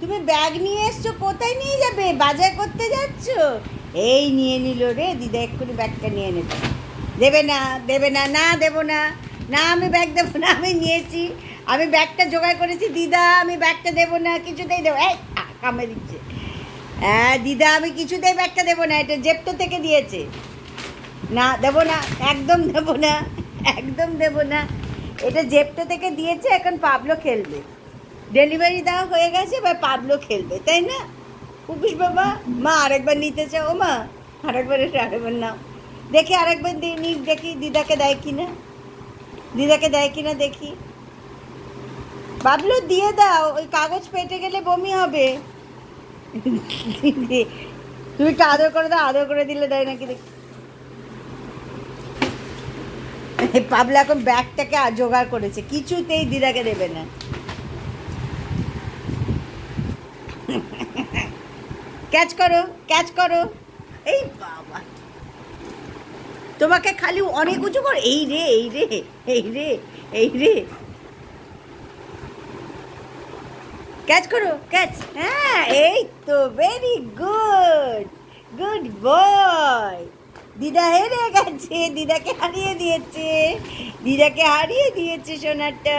তুমি ব্যাগ নিয়ে এসছো, কোথায় নিয়ে যাবে? বাজার করতে যাচ্ছ? এই নিয়ে নিল রে দিদা, এক্ষুনি ব্যাগটা নিয়ে নেবে। দেবে না, দেবে না, না দেবো না, না আমি ব্যাগ দেবো না, আমি নিয়েছি, আমি ব্যাগটা জোগাড় করেছি দিদা, আমি ব্যাগটা দেবো না, কিছুতেই দেবো। এই কামে দিচ্ছে। হ্যাঁ দিদা, আমি কিছুতেই ব্যাগটা দেবো না, এটা জেপ্টো থেকে দিয়েছে। না দেবো না, একদম দেবো না, একদম দেবো না, এটা জেপ্টো থেকে দিয়েছে, এখন পাবলো খেলবে। ডেলিভারি দেওয়া হয়ে গেছে, এবার পাবলো খেলবে, তাই না? কুকুশ বাবা, মা আরেকবার নিতে চাও? ও মা আরেকবার, এটা আরেকবার নাও, দেখি আরেকবার দিয়ে নিক, দেখি দিদাকে দেয় কিনা, দিদাকে দেয় কিনা দেখি। পাবলো দিয়ে দাও, ওই কাগজ পেটে গেলে বমি হবে। তুমি একটু আদর করে দাও, আদর করে দিলে দেয় নাকি দেখি। পাবলো এখন ব্যাগটাকে জোগাড় করেছে, কিছুতেই দিদাকে দেবে না। ক্যাচ করো, ক্যাচ করো। এই বাবা, তোমাকে খালি অনেক উঁচু কর। এই রে, এই রে, এই রে, এই রে, ক্যাচ করো, ক্যাচ। হ্যাঁ এই তো, ভেরি গুড, গুড বয়। দিদা হেরে গেছে, দিদাকে হারিয়ে দিয়েছে, দিদাকে হারিয়ে দিয়েছে সোনারটা।